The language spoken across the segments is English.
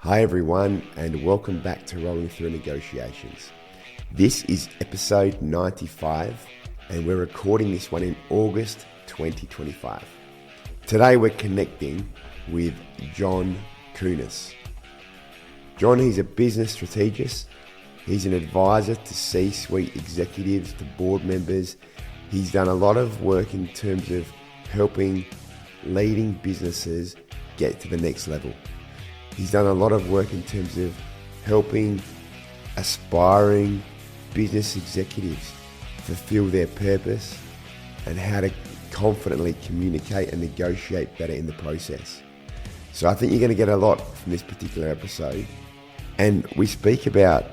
Hi everyone, and welcome back to Rolling Through Negotiations. This is episode 95, and we're recording this one in August 2025. Today we're connecting with John Kounas. John, he's a business strategist. He's an advisor to C-suite executives, to board members. He's done a lot of work in terms of helping leading businesses get to the next level. He's done a lot of work in terms of helping aspiring business executives fulfill their purpose and how to confidently communicate and negotiate better in the process. So I think you're going to get a lot from this particular episode. And we speak about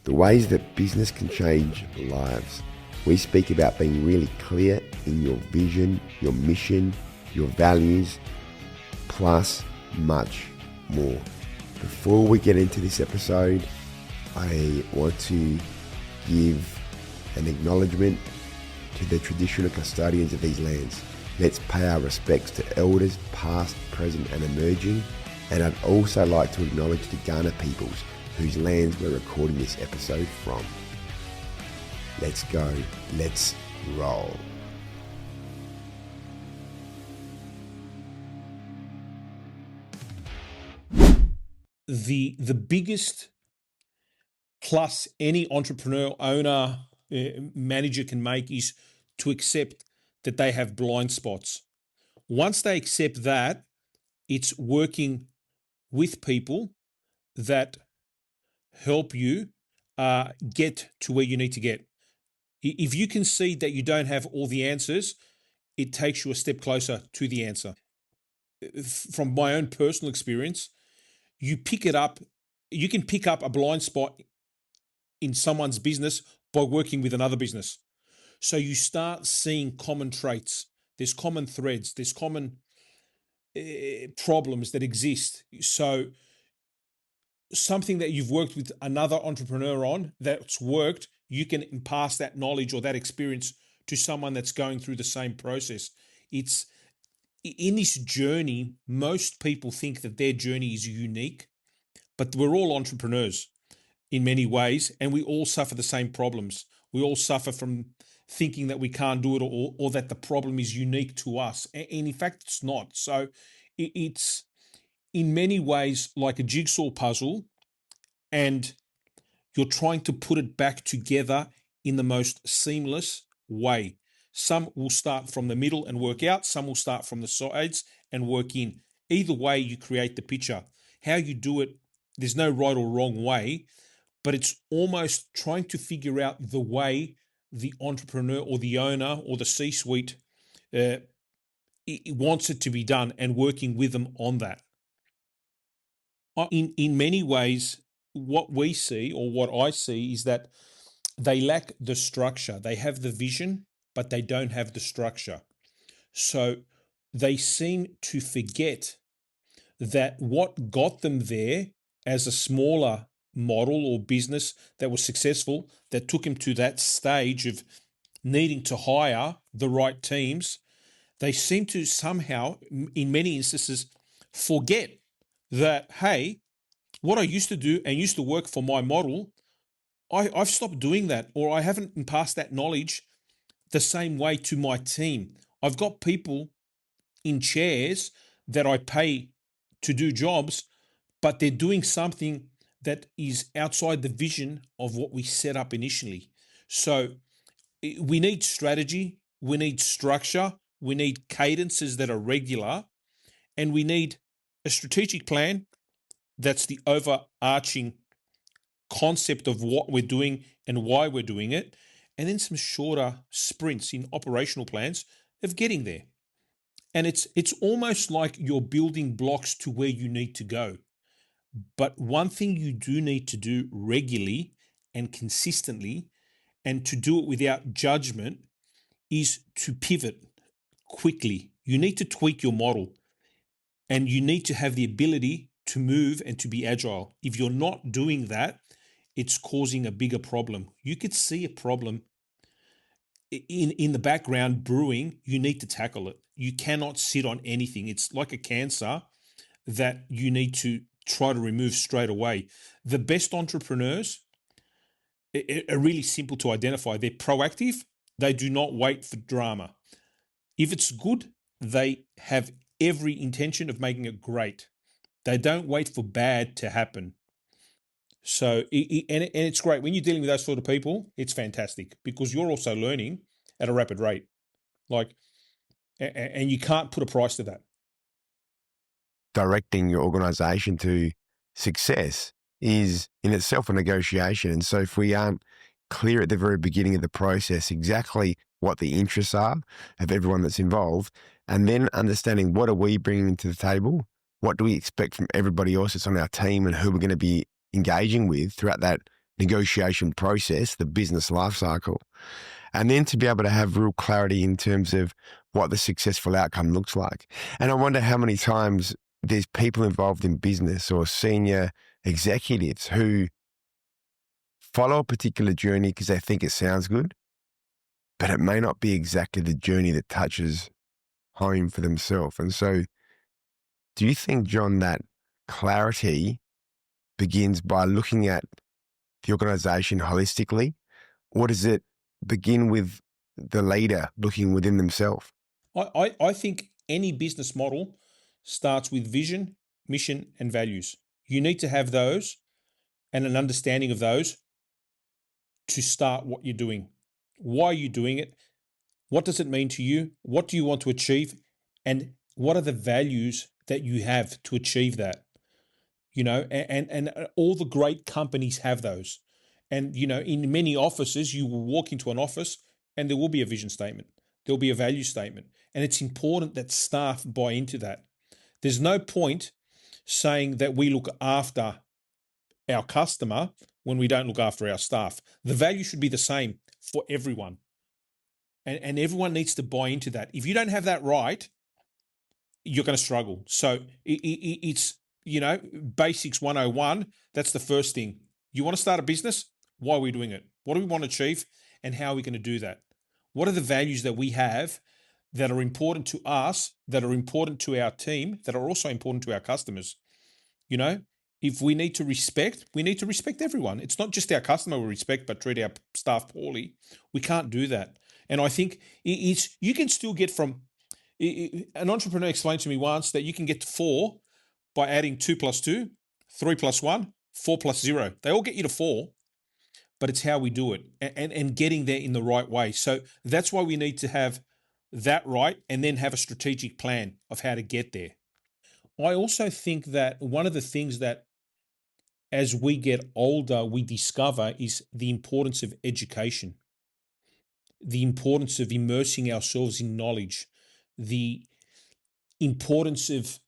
the ways that business can change lives. We speak about being really clear in your vision, your mission, your values, plus much more. Before we get into this episode, I want to give an acknowledgement to the traditional custodians of these lands. Let's pay our respects to elders past, present and emerging. And I'd also like to acknowledge the Kaurna peoples whose lands we're recording this episode from. Let's go, let's roll. The biggest plus any entrepreneur, owner, manager can make is to accept that they have blind spots. Once they accept that, it's working with people that help you get to where you need to get. If you can see that you don't have all the answers, it takes you a step closer to the answer. From my own personal experience, you can pick up a blind spot in someone's business by working with another business. So you start seeing common traits, there's common threads, there's common problems that exist. So something that you've worked with another entrepreneur on that's worked, you can pass that knowledge or that experience to someone that's going through the same process. It's in this journey, most people think that their journey is unique, but we're all entrepreneurs in many ways, and we all suffer the same problems. We all suffer from thinking that we can't do it or that the problem is unique to us. And in fact, it's not. So it's in many ways like a jigsaw puzzle, and you're trying to put it back together in the most seamless way. Some will start from the middle and work out. Some will start from the sides and work in. Either way, you create the picture. How you do it, there's no right or wrong way, but it's almost trying to figure out the way the entrepreneur or the owner or the C-suite wants it to be done and working with them on that. In many ways, what we see or what I see is that they lack the structure. They have the vision, but they don't have the structure. So they seem to forget that what got them there as a smaller model or business that was successful, that took him to that stage of needing to hire the right teams, they seem to somehow, in many instances, forget that, hey, what I used to do and used to work for my model, I've stopped doing that, or I haven't passed that knowledge the same way to my team. I've got people in chairs that I pay to do jobs, but they're doing something that is outside the vision of what we set up initially. So we need strategy, we need structure, we need cadences that are regular, and we need a strategic plan that's the overarching concept of what we're doing and why we're doing it, and then some shorter sprints in operational plans of getting there. And it's almost like you're building blocks to where you need to go. But one thing you do need to do regularly and consistently, and to do it without judgment, is to pivot quickly. You need to tweak your model, and you need to have the ability to move and to be agile. If you're not doing that, it's causing a bigger problem. You could see a problem in the background brewing. You need to tackle it. You cannot sit on anything. It's like a cancer that you need to try to remove straight away. The best entrepreneurs are really simple to identify. They're proactive. They do not wait for drama. If it's good, they have every intention of making it great. They don't wait for bad to happen. So, and it's great. When you're dealing with those sort of people, it's fantastic because you're also learning at a rapid rate. Like, and you can't put a price to that. Directing your organization to success is in itself a negotiation. And so if we aren't clear at the very beginning of the process exactly what the interests are of everyone that's involved, and then understanding what are we bringing to the table, what do we expect from everybody else that's on our team and who we're going to be engaging with throughout that negotiation process, the business life cycle, and then to be able to have real clarity in terms of what the successful outcome looks like. And I wonder how many times there's people involved in business or senior executives who follow a particular journey because they think it sounds good, but it may not be exactly the journey that touches home for themselves. And so do you think, John, that clarity begins by looking at the organization holistically, or does it begin with the leader looking within themselves? I think any business model starts with vision, mission, and values. You need to have those and an understanding of those to start what you're doing. Why are you doing it? What does it mean to you? What do you want to achieve? And what are the values that you have to achieve that? And all the great companies have those. And, in many offices, you will walk into an office and there will be a vision statement. There'll be a value statement. And it's important that staff buy into that. There's no point saying that we look after our customer when we don't look after our staff. The value should be the same for everyone. And everyone needs to buy into that. If you don't have that right, you're going to struggle. So it's, basics 101. That's the first thing. You want to start a business? Why are we doing it? What do we want to achieve? And how are we going to do that? What are the values that we have that are important to us, that are important to our team, that are also important to our customers? If we need to respect everyone. It's not just our customer we respect, but treat our staff poorly. We can't do that. And I think you can still get from, an entrepreneur explained to me once that you can get to 4 by adding 2 plus 2, 3 plus 1, 4 plus 0. They all get you to 4, but it's how we do it and getting there in the right way. So that's why we need to have that right and then have a strategic plan of how to get there. I also think that one of the things that as we get older, we discover is the importance of education, the importance of immersing ourselves in knowledge, the importance of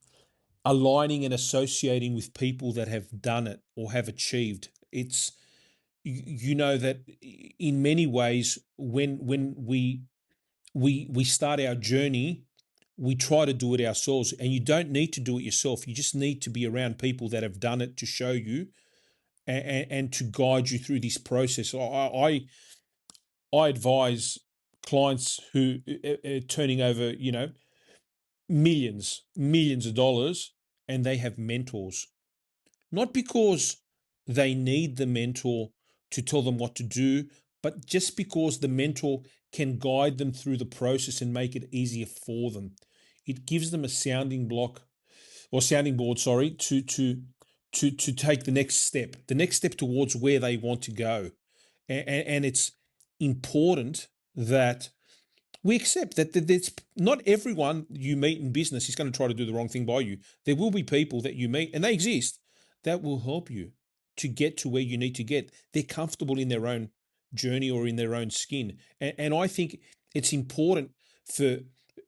aligning and associating with people that have done it or have achieved. It's, that in many ways, when we start our journey, we try to do it ourselves, and you don't need to do it yourself. You just need to be around people that have done it to show you and to guide you through this process. I advise clients who are turning over, millions of dollars, and they have mentors, not because they need the mentor to tell them what to do, but just because the mentor can guide them through the process and make it easier for them. It gives them a sounding board, sorry, to take the next step towards where they want to go. And it's important that we accept that it's not everyone you meet in business is going to try to do the wrong thing by you. There will be people that you meet, and they exist, that will help you to get to where you need to get. They're comfortable in their own journey or in their own skin. And I think it's important for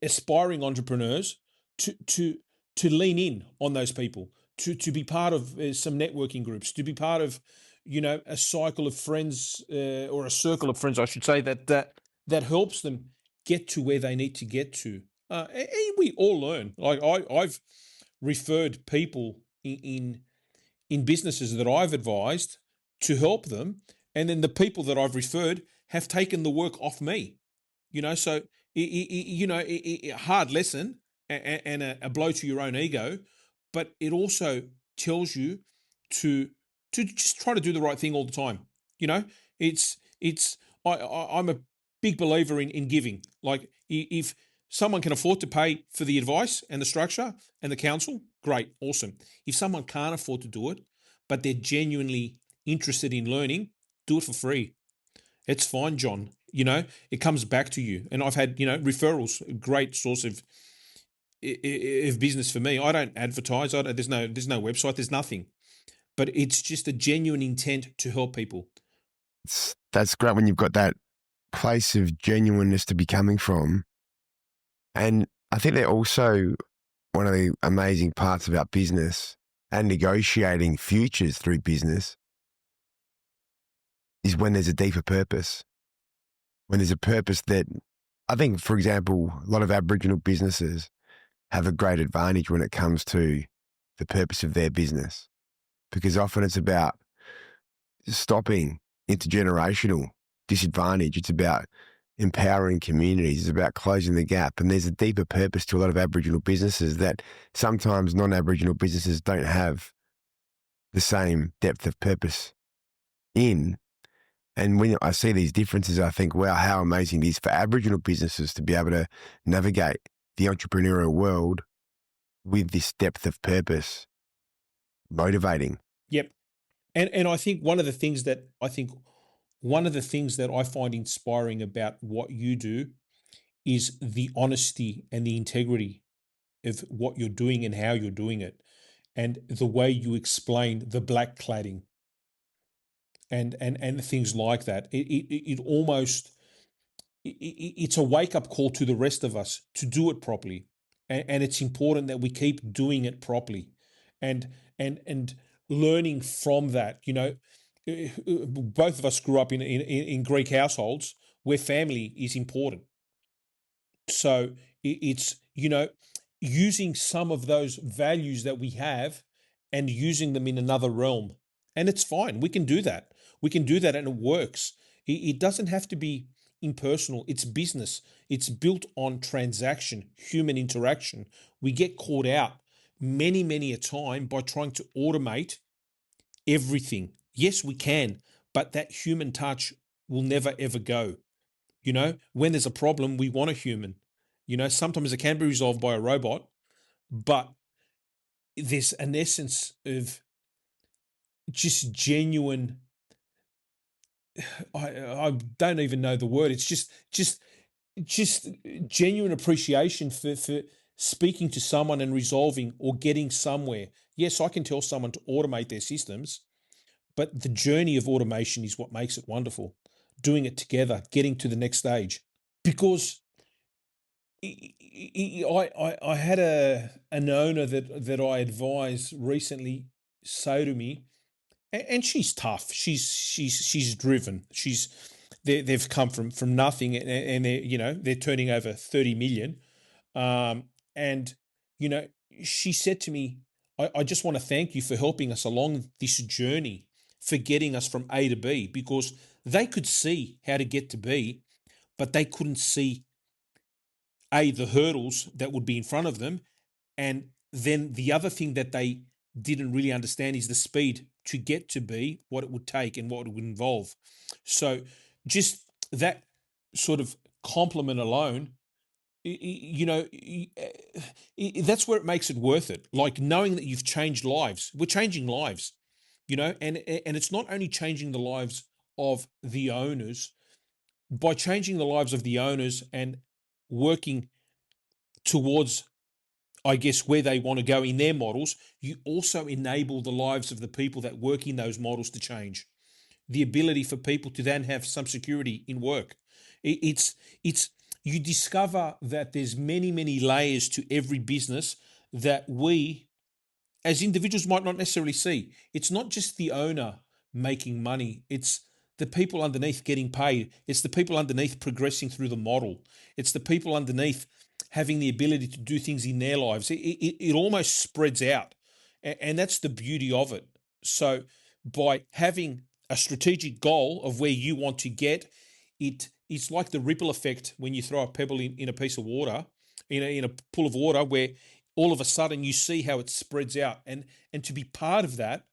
aspiring entrepreneurs to lean in on those people, to be part of some networking groups, to be part of, a cycle of friends, or a circle of friends, I should say, that helps them get to where they need to get to. And we all learn. Like I've referred people in businesses that I've advised to help them, and then the people that I've referred have taken the work off me. So hard lesson and a blow to your own ego, but it also tells you to just try to do the right thing all the time. You know, it's I'm a big believer in giving. Like if someone can afford to pay for the advice and the structure and the counsel, great, awesome. If someone can't afford to do it, but they're genuinely interested in learning, do it for free. It's fine, John. It comes back to you. And I've had, referrals, a great source of business for me. I don't advertise. There's no website. There's nothing. But it's just a genuine intent to help people. That's great when you've got that place of genuineness to be coming from. And I think they're also one of the amazing parts about business and negotiating futures through business is when there's a deeper purpose. When there's a purpose that I think, for example, a lot of Aboriginal businesses have a great advantage when it comes to the purpose of their business, because often it's about stopping intergenerational disadvantage. It's about empowering communities. It's about closing the gap. And there's a deeper purpose to a lot of Aboriginal businesses that sometimes non-Aboriginal businesses don't have the same depth of purpose in. And when I see these differences, I think, wow, how amazing it is for Aboriginal businesses to be able to navigate the entrepreneurial world with this depth of purpose motivating. Yep. And I think one of the things that I find inspiring about what you do is the honesty and the integrity of what you're doing and how you're doing it, and the way you explain the black cladding and things like that. It almost it's a wake up call to the rest of us to do it properly, and it's important that we keep doing it properly, and learning from that. Both of us grew up in Greek households where family is important. So it's using some of those values that we have and using them in another realm, and it's fine. We can do that. We can do that, and it works. It doesn't have to be impersonal. It's business. It's built on transaction, human interaction. We get caught out many a time by trying to automate everything. Yes, we can, but that human touch will never ever go. When there's a problem, we want a human. Sometimes it can be resolved by a robot, but there's an essence of just genuine. I don't even know the word. It's just genuine appreciation for speaking to someone and resolving or getting somewhere. Yes, I can tell someone to automate their systems, but the journey of automation is what makes it wonderful. Doing it together, getting to the next stage. Because I had an owner that I advised recently say to me, and she's tough. She's driven. They've come from nothing, and they're turning over 30 million. And you know, she said to me, I just want to thank you for helping us along this journey, for getting us from A to B, because they could see how to get to B, but they couldn't see the hurdles that would be in front of them, and then the other thing that they didn't really understand is the speed to get to B, what it would take and what it would involve. So just that sort of compliment alone, that's where it makes it worth it. Like knowing that you've changed lives. We're changing lives, and it's not only changing the lives of the owners. By changing the lives of the owners and working towards, I guess, where they want to go in their models, you also enable the lives of the people that work in those models to change. The ability for people to then have some security in work. It's you discover that there's many layers to every business that we as individuals might not necessarily see. It's not just the owner making money, it's the people underneath getting paid. It's the people underneath progressing through the model. It's the people underneath having the ability to do things in their lives. It almost spreads out. And that's the beauty of it. So by having a strategic goal of where you want to get, it's like the ripple effect when you throw a pebble in a piece of water, in a pool of water, where all of a sudden you see how it spreads out, and to be part of that,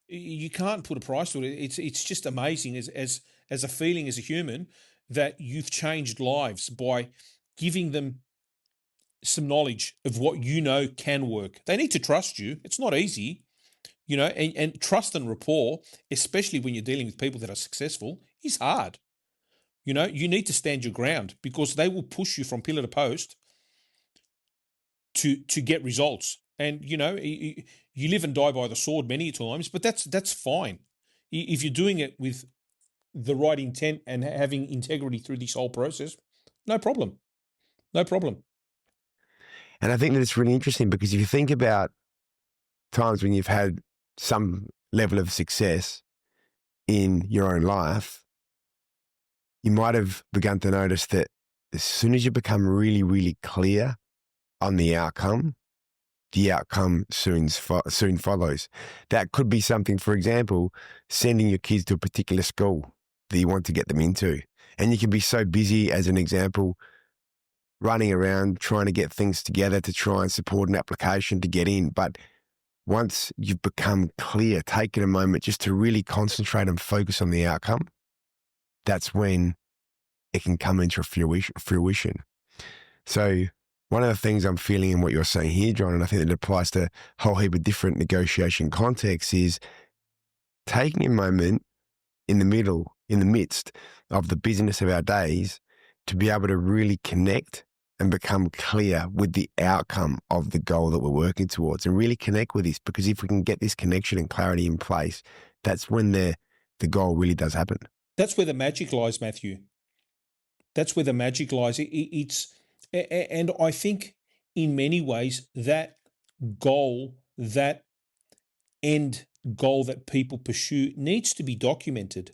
you can't put a price to it. It's just amazing as a feeling as a human that you've changed lives by giving them some knowledge of what you know can work. They need to trust you. It's not easy, and trust and rapport, especially when you're dealing with people that are successful, is hard. You need to stand your ground because they will push you from pillar to post to get results. And you live and die by the sword many times, but that's fine if you're doing it with the right intent and having integrity through this whole process. No problem, no problem. And I think that it's really interesting because if you think about times when you've had some level of success in your own life, you might have begun to notice that as soon as you become really, really clear on the outcome soon follows. That could be something, for example, sending your kids to a particular school that you want to get them into. And you can be so busy, as an example, running around trying to get things together to try and support an application to get in. But once you've become clear, taking a moment just to really concentrate and focus on the outcome, that's when it can come into fruition. So one of the things I'm feeling in what you're saying here, John, and I think that it applies to a whole heap of different negotiation contexts, is taking a moment in the midst of the busyness of our days to be able to really connect and become clear with the outcome of the goal that we're working towards, and really connect with this, because if we can get this connection and clarity in place, that's when the goal really does happen. That's where the magic lies, Matthew. That's where the magic lies. And I think in many ways that goal, that end goal that people pursue needs to be documented.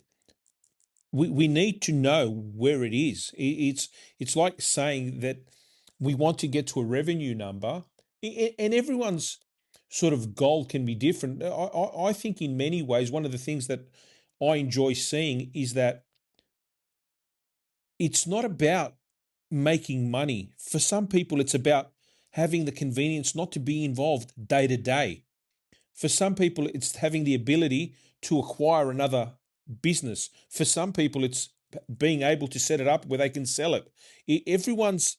We need to know where it is. It's like saying that we want to get to a revenue number, and everyone's sort of goal can be different. I think in many ways, one of the things that I enjoy seeing is that it's not about making money. For some people, it's about having the convenience not to be involved day to day. For some people, it's having the ability to acquire another business. For some people, it's being able to set it up where they can sell it. Everyone's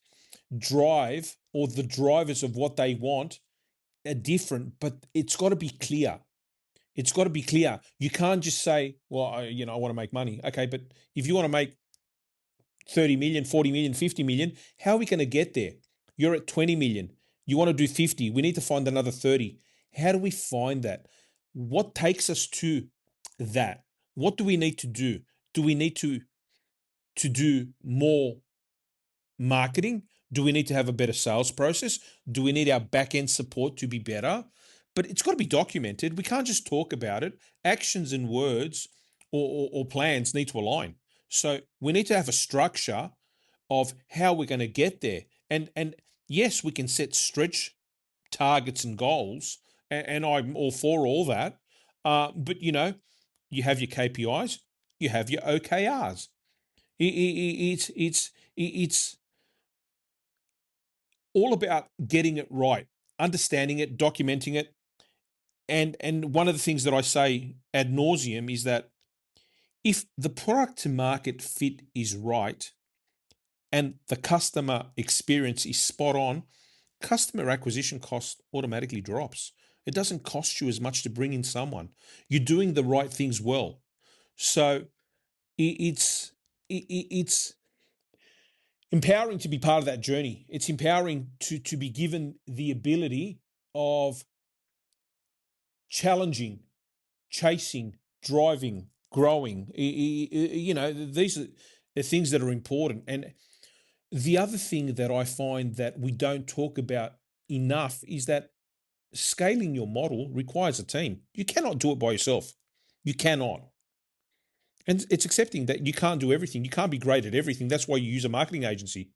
drive, or the drivers of what they want, are different, but it's got to be clear. It's got to be clear. You can't just say, well, I want to make money. Okay, but if you want to make 30 million, 40 million, 50 million, how are we going to get there? You're at 20 million. You want to do 50. We need to find another 30. How do we find that? What takes us to that? What do we need to do? Do we need to do more marketing? Do we need to have a better sales process? Do we need our back end support to be better? But it's got to be documented. We can't just talk about it. Actions and words or plans need to align. So we need to have a structure of how we're going to get there. And yes, we can set stretch targets and goals, and I'm all for all that. But you have your KPIs, you have your OKRs. It's all about getting it right, understanding it, documenting it. And one of the things that I say ad nauseum is that if the product to market fit is right and the customer experience is spot on, customer acquisition cost automatically drops. It doesn't cost you as much to bring in someone. You're doing the right things well. So it's empowering to be part of that journey. It's empowering to be given the ability of challenging, chasing, driving, growing. These are the things that are important. And the other thing that I find that we don't talk about enough is that scaling your model requires a team. You cannot do it by yourself. You cannot. And it's accepting that you can't do everything. You can't be great at everything. That's why you use a marketing agency,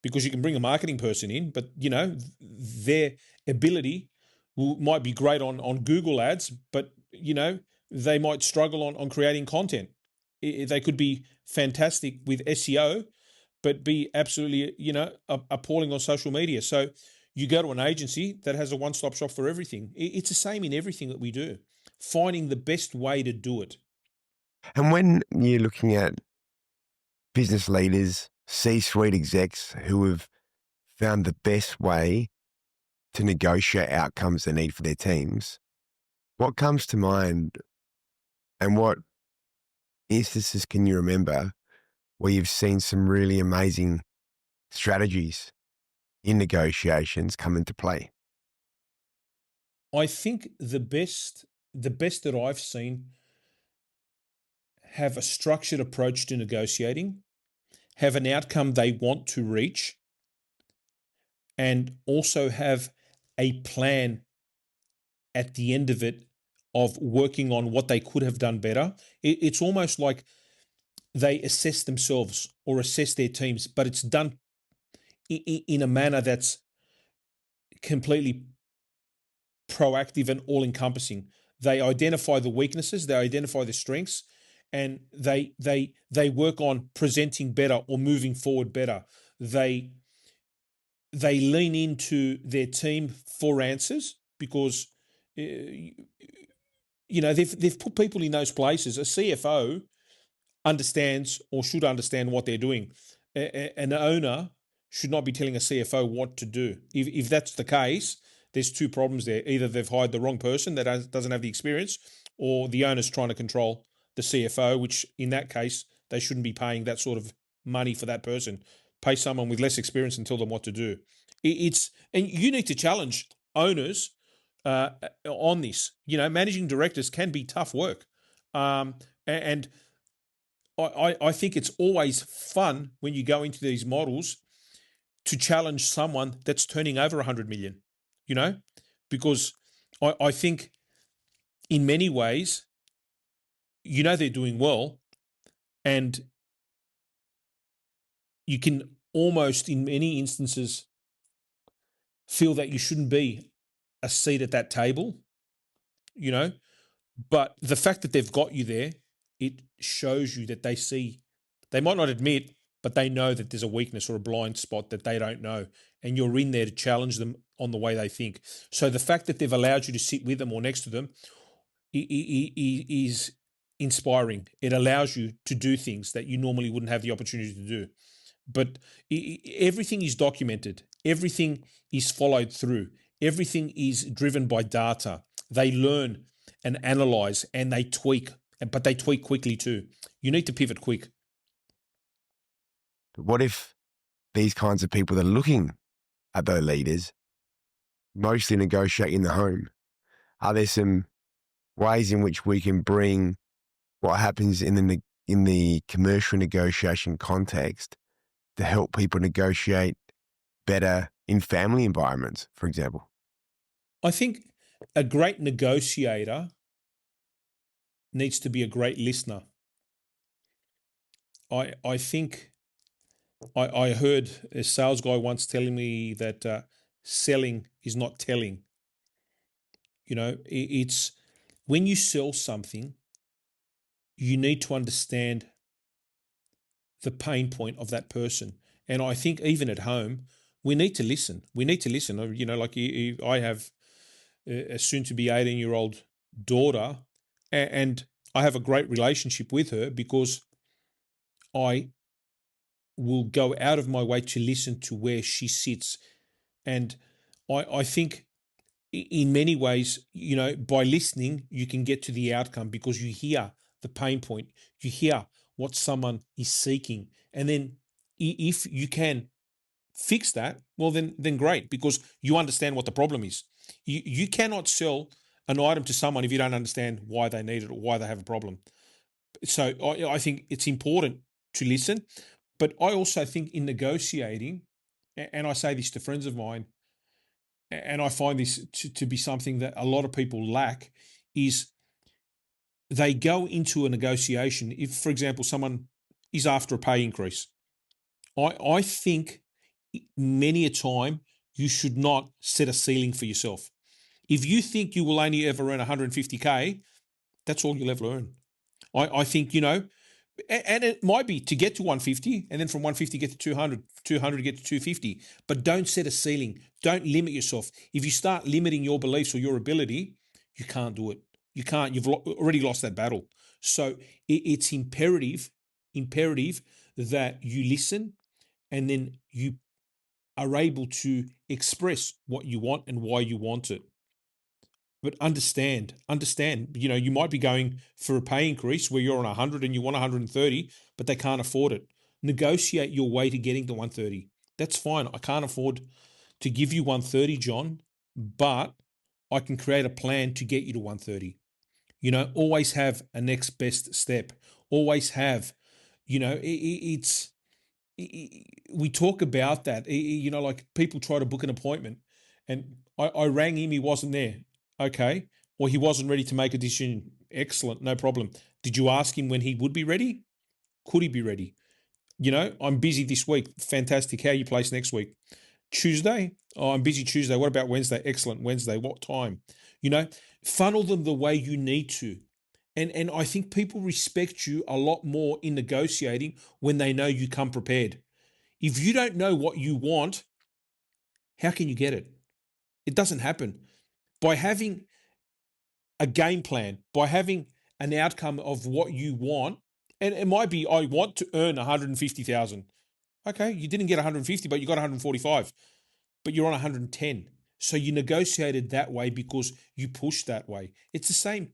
because you can bring a marketing person in, but their ability might be great on Google ads, but they might struggle on creating content. They could be fantastic with SEO, but be absolutely appalling on social media. So You go to an agency that has a one-stop shop for everything. It's the same in everything that we do, finding the best way to do it. And when you're looking at business leaders, C-suite execs who have found the best way to negotiate outcomes they need for their teams, what comes to mind and what instances can you remember where you've seen some really amazing strategies in negotiations come into play? I think the best that I've seen have a structured approach to negotiating, have an outcome they want to reach, and also have a plan at the end of it of working on what they could have done better. It's almost like they assess themselves or assess their teams, but it's done in a manner that's completely proactive and all-encompassing. They identify the weaknesses, they identify the strengths, and they work on presenting better or moving forward better. They lean into their team for answers because they've put people in those places. A CFO understands or should understand what they're doing. An owner should not be telling a CFO what to do. If that's the case, there's two problems there. Either they've hired the wrong person that doesn't have the experience, or the owner's trying to control the CFO, which in that case, they shouldn't be paying that sort of money for that person. Pay someone with less experience and tell them what to do. And you need to challenge owners on this. Managing directors can be tough work. And I think it's always fun when you go into these models to challenge someone that's turning over 100 million, because I think in many ways, they're doing well, and you can almost in many instances feel that you shouldn't be a seat at that table, but the fact that they've got you there, it shows you that they might not admit, but they know that there's a weakness or a blind spot that they don't know. And you're in there to challenge them on the way they think. So the fact that they've allowed you to sit with them or next to them is inspiring. It allows you to do things that you normally wouldn't have the opportunity to do. But everything is documented. Everything is followed through. Everything is driven by data. They learn and analyze and they tweak, but they tweak quickly too. You need to pivot quick. But what if these kinds of people that are looking at their leaders mostly negotiate in the home? Are there some ways in which we can bring what happens in the commercial negotiation context to help people negotiate better in family environments, for example? I think a great negotiator needs to be a great listener. I think I heard a sales guy once telling me that selling is not telling. It's when you sell something, you need to understand the pain point of that person. And I think even at home, we need to listen. We need to listen. Like I have a soon-to-be 18-year-old daughter, and I have a great relationship with her because I will go out of my way to listen to where she sits. And I think in many ways, by listening, you can get to the outcome because you hear the pain point, you hear what someone is seeking. And then if you can fix that, well, then great, because you understand what the problem is. You cannot sell an item to someone if you don't understand why they need it or why they have a problem. So I think it's important to listen. But I also think in negotiating, and I say this to friends of mine, and I find this to be something that a lot of people lack, is they go into a negotiation. If, for example, someone is after a pay increase, I think many a time you should not set a ceiling for yourself. If you think you will only ever earn 150K, that's all you'll ever earn. I think, And it might be to get to 150 and then from 150 get to 200, 200 get to 250. But don't set a ceiling. Don't limit yourself. If you start limiting your beliefs or your ability, you can't do it. You can't. You've already lost that battle. So it's imperative that you listen and then you are able to express what you want and why you want it. But understand, you might be going for a pay increase where you're on 100 and you want 130, but they can't afford it. Negotiate your way to getting to 130. That's fine. I can't afford to give you 130, John, but I can create a plan to get you to 130. Always have a next best step. Always have, it's we talk about that. Like people try to book an appointment, and I rang him. He wasn't there. Okay, or he wasn't ready to make a decision. Excellent, no problem. Did you ask him when he would be ready? Could he be ready? I'm busy this week. Fantastic. How are you placed next week? Tuesday? Oh, I'm busy Tuesday. What about Wednesday? Excellent. Wednesday. What time? Funnel them the way you need to. And I think people respect you a lot more in negotiating when they know you come prepared. If you don't know what you want, how can you get it? It doesn't happen. By having a game plan, by having an outcome of what you want, and it might be, I want to earn 150,000. Okay, you didn't get 150, but you got 145, but you're on 110. So you negotiated that way because you pushed that way. It's the same.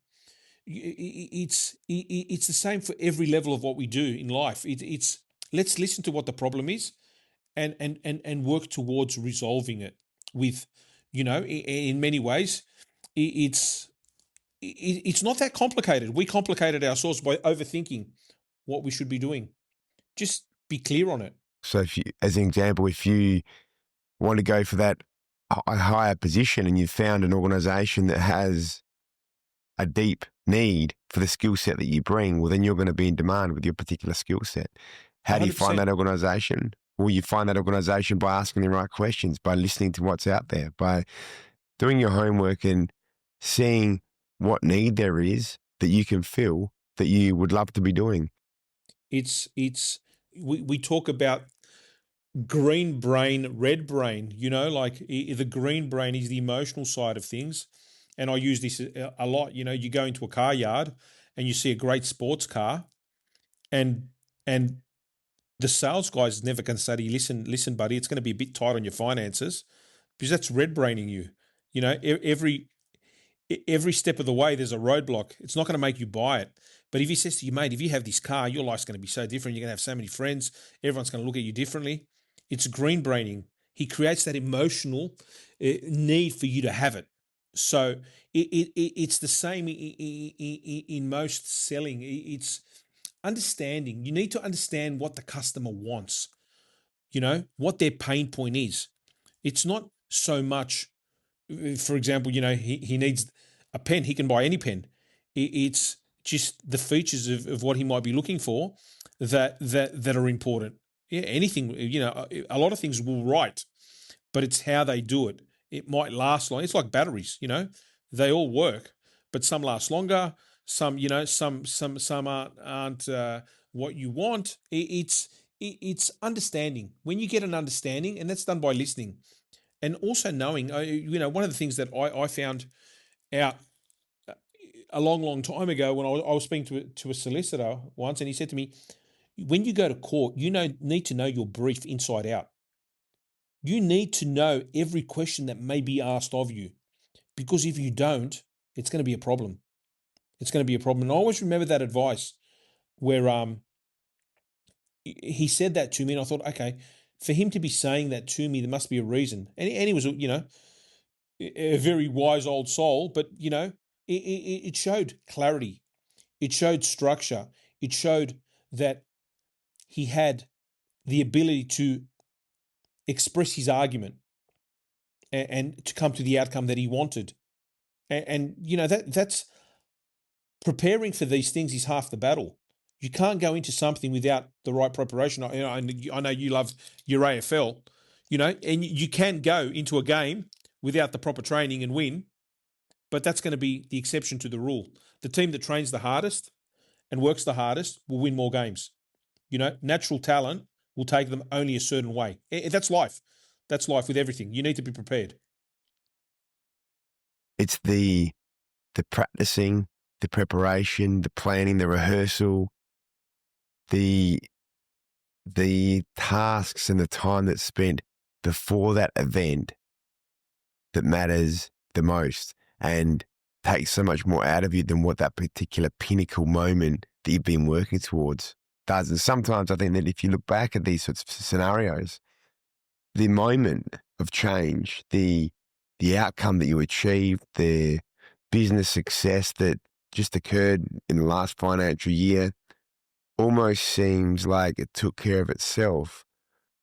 It's the same for every level of what we do in life. It's let's listen to what the problem is, and work towards resolving it. With, in many ways, it's not that complicated. We complicated ourselves by overthinking what we should be doing. Just be clear on it. So if you, as an example, if you want to go for that higher position and you've found an organization that has a deep need for the skill set that you bring, well, then you're going to be in demand with your particular skill set. How do you find 100%. that organization? Well, you find that organization by asking the right questions, by listening to what's out there, by doing your homework and seeing what need there is that you can fill that you would love to be doing. We talk about green brain, red brain, like the green brain is the emotional side of things. And I use this a lot. You go into a car yard and you see a great sports car, and the sales guy is never going to say to you, listen, buddy, it's going to be a bit tight on your finances, because that's red braining you. Every step of the way, there's a roadblock. It's not going to make you buy it. But if he says to you, mate, if you have this car, your life's going to be so different. You're going to have so many friends. Everyone's going to look at you differently. It's green braining. He creates that emotional need for you to have it. So it's the same in most selling. It's understanding. You need to understand what the customer wants, what their pain point is. It's not so much, for example, he needs a pen. He can buy any pen. It's just the features of what he might be looking for that are important. Yeah, anything, a lot of things will write, but it's how they do it. It might last long. It's like batteries, they all work, but some last longer. Some, some aren't what you want. It's understanding. When you get an understanding, and that's done by listening, and also knowing. One of the things that I found out a long time ago when I was speaking to a solicitor once, and he said to me, when you go to court, need to know your brief inside out. You need to know every question that may be asked of you, because if you don't, it's going to be a problem. It's going to be a problem. And I always remember that advice where he said that to me, and I thought, okay, for him to be saying that to me, there must be a reason. And he was, a very wise old soul, but, it showed clarity. It showed structure. It showed that he had the ability to express his argument and to come to the outcome that he wanted. And that's preparing for these things is half the battle. You can't go into something without the right preparation. I know you love your AFL, and you can go into a game without the proper training and win, but that's going to be the exception to the rule. The team that trains the hardest and works the hardest will win more games. Natural talent will take them only a certain way. That's life. That's life with everything. You need to be prepared. It's the practicing, the preparation, the planning, the rehearsal, the tasks and the time that's spent before that event that matters the most and takes so much more out of you than what that particular pinnacle moment that you've been working towards does. And sometimes I think that if you look back at these sorts of scenarios, the moment of change, the outcome that you achieved, the business success that just occurred in the last financial year almost seems like it took care of itself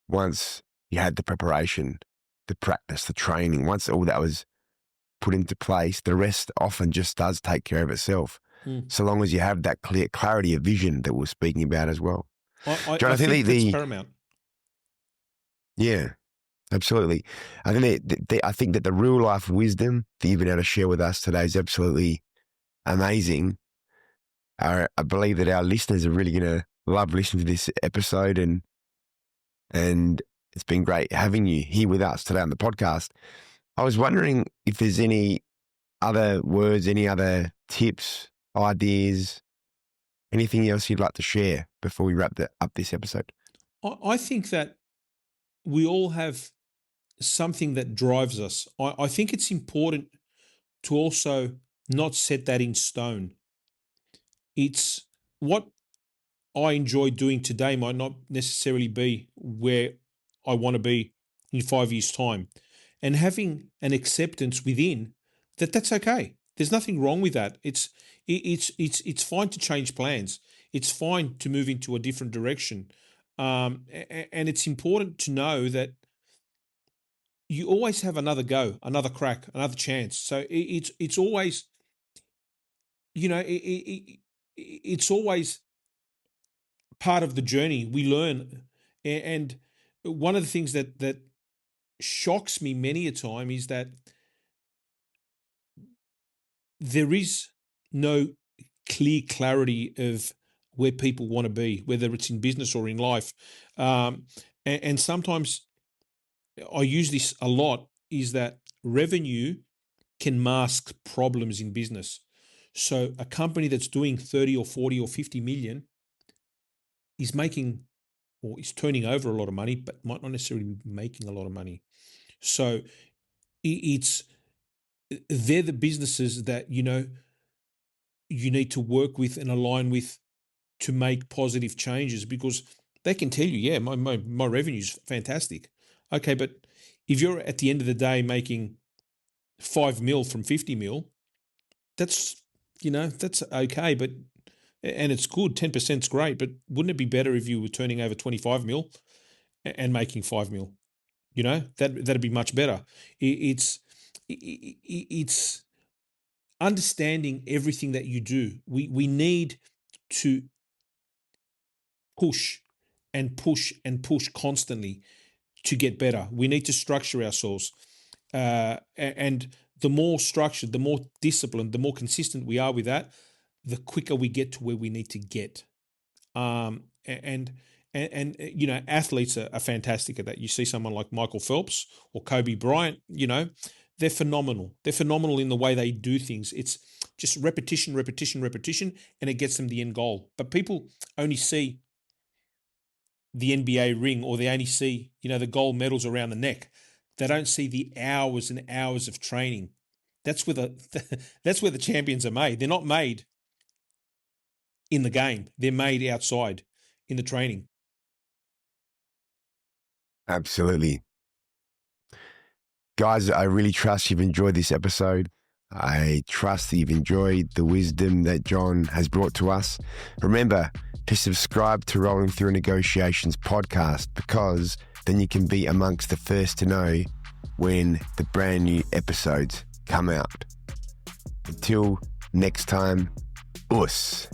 once you had the preparation, the practice, the training. Once all that was put into place, the rest often just does take care of itself. So long as you have that clarity of vision that we're speaking about as well. John, I think that's paramount. Yeah, absolutely. I think that the real life wisdom that you've been able to share with us today is absolutely amazing. I believe that our listeners are really going to love listening to this episode, and it's been great having you here with us today on the podcast. I was wondering if there's any other words, any other tips, ideas, anything else you'd like to share before we wrap up this episode? I think that we all have something that drives us. I think it's important to also not set that in stone. It's what I enjoy doing today might not necessarily be where I want to be in 5 years' time. And having an acceptance within that's okay. There's nothing wrong with that. It's fine to change plans. It's fine to move into a different direction. And it's important to know that you always have another go, another crack, another chance. So it's always, it's always part of the journey. We learn. And one of the things that shocks me many a time is that there is no clear clarity of where people want to be, whether it's in business or in life. And sometimes I use this a lot, is that revenue can mask problems in business. So a company that's doing 30 or 40 or 50 million is making, or is turning over a lot of money, but might not necessarily be making a lot of money. So they're the businesses that, you need to work with and align with to make positive changes, because they can tell you, yeah, my revenue's fantastic. Okay, but if you're at the end of the day making 5 mil from 50 mil, that's okay, but, and it's good, 10% is great, but wouldn't it be better if you were turning over 25 mil and making 5 mil? That'd be much better. It's understanding everything that you do. We need to push and push and push constantly to get better. We need to structure ourselves. And the more structured, the more disciplined, the more consistent we are with that, the quicker we get to where we need to get. And athletes are fantastic at that. You see someone like Michael Phelps or Kobe Bryant, they're phenomenal. They're phenomenal in the way they do things. It's just repetition, and it gets them the end goal. But people only see the NBA ring, or they only see, the gold medals around the neck. They don't see the hours and hours of training. That's where that's where the champions are made. They're not made in the game. They're made outside in the training. Absolutely. Guys, I really trust you've enjoyed this episode. I trust that you've enjoyed the wisdom that John has brought to us. Remember to subscribe to Rolling Through Negotiations podcast, because then you can be amongst the first to know when the brand new episodes come out. Until next time, us.